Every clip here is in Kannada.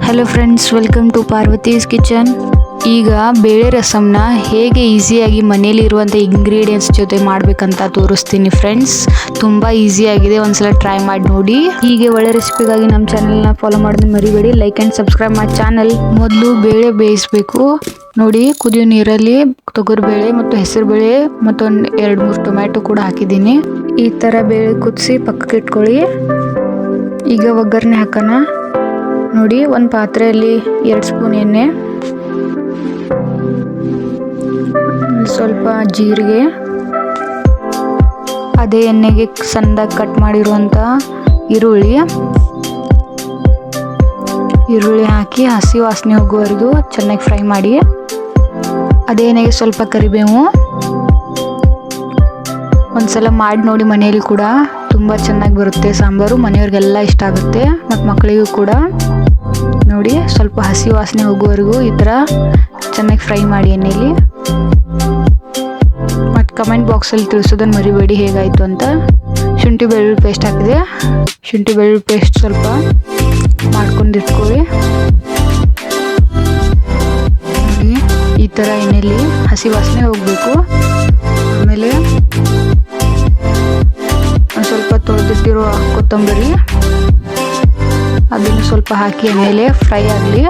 Hello friends, welcome to Parvati's kitchen. ಈಗ ಬೇಳೆ ರಸಮ್ನ ಹೇಗೆ ಈಸಿಯಾಗಿ ಮನೇಲಿರುವಂಥ ಇಂಗ್ರೀಡಿಯೆಂಟ್ಸ್ ಜೊತೆ ಮಾಡಬೇಕಂತ ತೋರಿಸ್ತೀನಿ ಫ್ರೆಂಡ್ಸ್. ತುಂಬ ಈಸಿಯಾಗಿದೆ, ಒಂದ್ಸಲ ಟ್ರೈ ಮಾಡಿ ನೋಡಿ. ಹೀಗೆ ಒಳ್ಳೆ ರೆಸಿಪಿಗಾಗಿ ನಮ್ಮ ಚಾನಲ್ನ ಫಾಲೋ ಮಾಡೋದನ್ನ ಮರಿಬೇಡಿ. ಲೈಕ್ ಆ್ಯಂಡ್ ಸಬ್ಸ್ಕ್ರೈಬ್ ಮಾಡಿ ಚಾನಲ್. ಮೊದಲು ಬೇಳೆ ಬೇಯಿಸಬೇಕು. ನೋಡಿ, ಕುದಿಯೋ ನೀರಲ್ಲಿ ತೊಗರಿಬೇಳೆ ಮತ್ತು ಹೆಸರುಬೇಳೆ ಮತ್ತು 2-3 ಟೊಮ್ಯಾಟೊ ಕೂಡ ಹಾಕಿದ್ದೀನಿ. ಈ ಥರ ಬೇಳೆ ಕುದಿಸಿ ಪಕ್ಕಕ್ಕೆ ಇಟ್ಕೊಳ್ಳಿ. ಈಗ ಒಗ್ಗರಣೆ ಹಾಕೋಣ. ನೋಡಿ, ಒಂದು ಪಾತ್ರೆಯಲ್ಲಿ 2 ಸ್ಪೂನ್ ಎಣ್ಣೆ, ಸ್ವಲ್ಪ ಜೀರಿಗೆ, ಅದೇ ಎಣ್ಣೆಗೆ ಸಣ್ಣದಾಗಿ ಕಟ್ ಮಾಡಿರುವಂಥ ಈರುಳ್ಳಿ ಹಾಕಿ ಹಸಿ ವಾಸನೆ ಹೋಗುವವರೆಗೂ ಚೆನ್ನಾಗಿ ಫ್ರೈ ಮಾಡಿ. ಅದೇ ಎಣ್ಣೆಗೆ ಸ್ವಲ್ಪ ಕರಿಬೇವು. ಒಂದ್ಸಲ ಮಾಡಿ ನೋಡಿ, ಮನೆಯಲ್ಲಿ ಕೂಡ ತುಂಬ ಚೆನ್ನಾಗಿ ಬರುತ್ತೆ ಸಾಂಬಾರು. ಮನೆಯವ್ರಿಗೆಲ್ಲ ಇಷ್ಟ ಆಗುತ್ತೆ ಮತ್ತು ಮಕ್ಕಳಿಗೂ ಕೂಡ. ನೋಡಿ, ಸ್ವಲ್ಪ ಹಸಿ ವಾಸನೆ ಹೋಗುವವರೆಗೂ ಈ ಥರ ಚೆನ್ನಾಗಿ ಫ್ರೈ ಮಾಡಿ ಎಣ್ಣೆಯಲ್ಲಿ. ಮತ್ತು ಕಮೆಂಟ್ ಬಾಕ್ಸಲ್ಲಿ ತಿಳಿಸೋದನ್ನು ಮರಿಬೇಡಿ ಹೇಗಾಯಿತು ಅಂತ. ಶುಂಠಿ ಬೆಳ್ಳುಳ್ಳಿ ಪೇಸ್ಟ್ ಹಾಕಿದೆ. ಶುಂಠಿ ಬೆಳ್ಳುಳ್ಳಿ ಪೇಸ್ಟ್ ಸ್ವಲ್ಪ ಮಾಡ್ಕೊಂಡು ಇಟ್ಕೊಳ್ಳಿ. ನೋಡಿ, ಈ ಥರ ಎಣ್ಣೆಯಲ್ಲಿ ಹಸಿ ವಾಸನೆ ಹೋಗಬೇಕು. ಆಮೇಲೆ ಒಂದು ಸ್ವಲ್ಪ ತೊಳೆದಿಟ್ಟಿರೋ ಕೊತ್ತಂಬರಿ ಅದನ್ನು ಸ್ವಲ್ಪ ಹಾಕಿ ಎಣ್ಣೆಲೆ ಫ್ರೈ ಆಗಲಿ.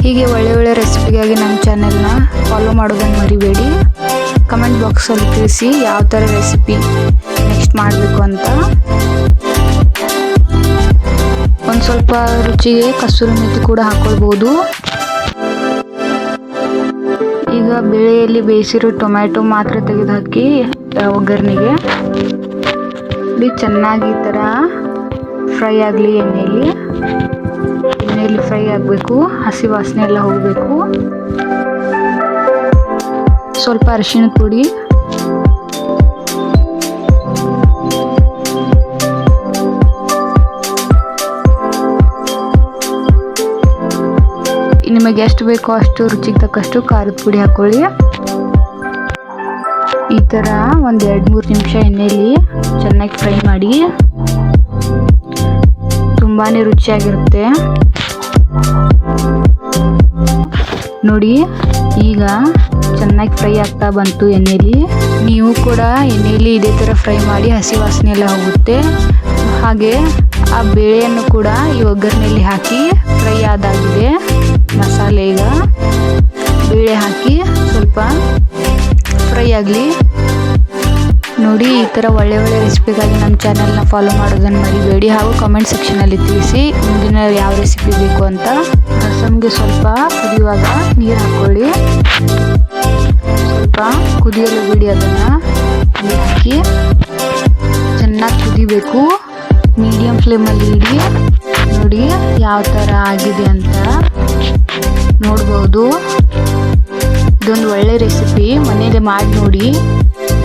ಹೀಗೆ ಒಳ್ಳೆ ರೆಸಿಪಿಗಾಗಿ ನಮ್ಮ ಚಾನೆಲ್ನ ಫಾಲೋ ಮಾಡೋದನ್ನು ಮರಿಬೇಡಿ. ಕಮೆಂಟ್ ಬಾಕ್ಸಲ್ಲಿ ತಿಳಿಸಿ ಯಾವ ಥರ ರೆಸಿಪಿ ನೆಕ್ಸ್ಟ್ ಮಾಡಬೇಕು ಅಂತ. ಒಂದು ಸ್ವಲ್ಪ ರುಚಿಗೆ ಕಸೂರಿ ಮೇಥಿ ಕೂಡ ಹಾಕ್ಕೊಳ್ಬೋದು. ಈಗ ಬೇಳೆಯಲ್ಲಿ ಬೇಯಿಸಿರೋ ಟೊಮ್ಯಾಟೊ ಮಾತ್ರ ತೆಗೆದು ಹಾಕಿ ಒಗ್ಗರಣೆಗೆ ಚೆನ್ನಾಗಿ ಈ ಥರ ಫ್ರೈ ಆಗಲಿ. ಎಣ್ಣೆಯಲ್ಲಿ ಫ್ರೈ ಆಗಬೇಕು, ಹಸಿ ವಾಸನೆ ಎಲ್ಲ ಹೋಗಬೇಕು. ಸ್ವಲ್ಪ ಅರಿಶಿಣದ ಪುಡಿ, ನಿಮಗೆ ಎಷ್ಟು ಬೇಕೋ ಅಷ್ಟು ರುಚಿಗೆ ತಕ್ಕಷ್ಟು ಖಾರದ ಪುಡಿ ಹಾಕೊಳ್ಳಿ. ಈ ಥರ ಒಂದು 2-3 ನಿಮಿಷ ಎಣ್ಣೆಯಲ್ಲಿ ಚೆನ್ನಾಗಿ ಫ್ರೈ ಮಾಡಿ. ತುಂಬಾ ರುಚಿಯಾಗಿರುತ್ತೆ. ನೋಡಿ, ಈಗ ಚೆನ್ನಾಗಿ ಫ್ರೈ ಆಗ್ತಾ ಬಂತು ಎಣ್ಣೆಯಲ್ಲಿ. ನೀವು ಕೂಡ ಎಣ್ಣೆಯಲ್ಲಿ ಇದೇ ಥರ ಫ್ರೈ ಮಾಡಿ, ಹಸಿ ವಾಸನೆ ಎಲ್ಲ ಹೋಗುತ್ತೆ. ಹಾಗೆ ಆ ಬೇಳೆಯನ್ನು ಕೂಡ ಈ ಒಗ್ಗರಣೆಯಲ್ಲಿ ಹಾಕಿ ಫ್ರೈ ಆದಾಗಿದೆ. ಮಸಾಲೆ ಈಗ ಬೇಳೆ ಹಾಕಿ ಸ್ವಲ್ಪ ಫ್ರೈ ಆಗಲಿ. ನೋಡಿ, ಈ ಥರ ಒಳ್ಳೆ ರೆಸಿಪಿಗಾಗಿ ನಮ್ಮ ಚಾನಲ್ನ ಫಾಲೋ ಮಾಡೋದನ್ನು ಮರಿಬೇಡಿ. ಹಾಗೂ ಕಮೆಂಟ್ ಸೆಕ್ಷನಲ್ಲಿ ತಿಳಿಸಿ ಮುಂದಿನ ಯಾವ ರೆಸಿಪಿ ಬೇಕು ಅಂತ. ರಸಮ್ಗೆ ಸ್ವಲ್ಪ ಕುದಿಯುವಾಗ ನೀರು ಹಾಕ್ಕೊಳ್ಳಿ. ಸ್ವಲ್ಪ ಕುದಿಯಲು ಬಿಡಿ, ಅದನ್ನು ನೀರು ಹಾಕಿ ಚೆನ್ನಾಗಿ ಕುದಿಬೇಕು. ಮೀಡಿಯಮ್ ಫ್ಲೇಮಲ್ಲಿ ಇಡಿ. ನೋಡಿ ಯಾವ ಥರ ಆಗಿದೆ ಅಂತ ನೋಡ್ಬೋದು. ಇದೊಂದು ಒಳ್ಳೆ ರೆಸಿಪಿ, ಮನೇಲಿ ಮಾಡಿ ನೋಡಿ,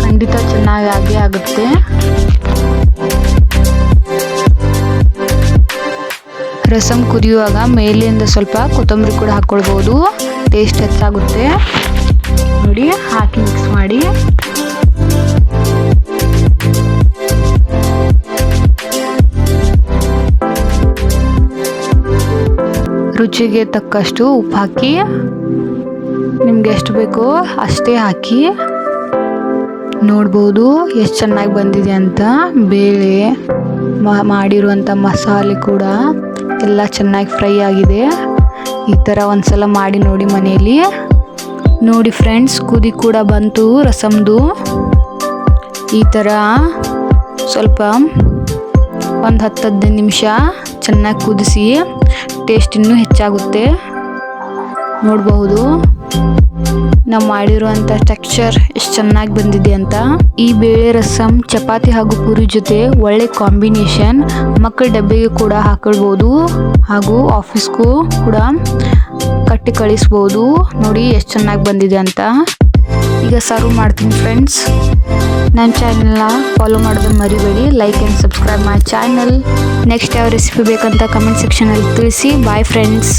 ಖಂಡಿತ ಚೆನ್ನಾಗಿ ಆಗುತ್ತೆ. ರಸಮ್ ಕುದಿಯುವಾಗ ಮೇಲಿಂದ ಸ್ವಲ್ಪ ಕೊತ್ತಂಬರಿ ಕೂಡ ಹಾಕ್ಕೊಳ್ಬೋದು, ಟೇಸ್ಟ್ ಹೆಚ್ಚಾಗುತ್ತೆ. ನೋಡಿ, ಹಾಕಿ ಮಿಕ್ಸ್ ಮಾಡಿ. ರುಚಿಗೆ ತಕ್ಕಷ್ಟು ಉಪ್ಪು ಹಾಕಿ, ನಿಮ್ಗೆ ಎಷ್ಟು ಬೇಕೋ ಅಷ್ಟೇ ಹಾಕಿ. ನೋಡ್ಬೋದು ಎಷ್ಟು ಚೆನ್ನಾಗಿ ಬಂದಿದೆ ಅಂತ. ಬೇಳೆ ಮಾಡಿರುವಂಥ ಮಸಾಲೆ ಕೂಡ ಎಲ್ಲ ಚೆನ್ನಾಗಿ ಫ್ರೈ ಆಗಿದೆ. ಈ ಥರ ಒಂದ್ಸಲ ಮಾಡಿ ನೋಡಿ ಮನೆಯಲ್ಲಿ. ನೋಡಿ ಫ್ರೆಂಡ್ಸ್, ಕುದಿ ಕೂಡ ಬಂತು ರಸಮ್ದು. ಈ ಥರ ಸ್ವಲ್ಪ ಒಂದು 10-15 ನಿಮಿಷ ಚೆನ್ನಾಗಿ ಕುದಿಸಿ, ಟೇಸ್ಟ್ ಇನ್ನೂ ಹೆಚ್ಚಾಗುತ್ತೆ. ನೋಡಬಹುದು ನಾವು ಮಾಡಿರುವಂಥ ಟೆಕ್ಸ್ಚರ್ ಎಷ್ಟು ಚೆನ್ನಾಗಿ ಬಂದಿದೆ ಅಂತ. ಈ ಬೇಳೆ ರಸಮ್ ಚಪಾತಿ ಹಾಗೂ ಪೂರಿ ಜೊತೆ ಒಳ್ಳೆ ಕಾಂಬಿನೇಷನ್. ಮಕ್ಕಳ ಡಬ್ಬಿಗೆ ಕೂಡ ಹಾಕೊಳ್ಬೋದು ಹಾಗೂ ಆಫೀಸ್ಗೂ ಕೂಡ ಕಟ್ಟಿ ಕಳಿಸ್ಬೋದು. ನೋಡಿ ಎಷ್ಟು ಚೆನ್ನಾಗಿ ಬಂದಿದೆ ಅಂತ. ಈಗ ಸರ್ವ್ ಮಾಡ್ತೀನಿ ಫ್ರೆಂಡ್ಸ್. ನನ್ನ ಚಾನೆಲ್ನ ಫಾಲೋ ಮಾಡೋದನ್ನು ಮರಿಬೇಡಿ. Like and subscribe my channel. Next ಯಾವ ರೆಸಿಪಿ ಬೇಕಂತ ಕಮೆಂಟ್ ಸೆಕ್ಷನಲ್ಲಿ ತಿಳಿಸಿ. Bye friends.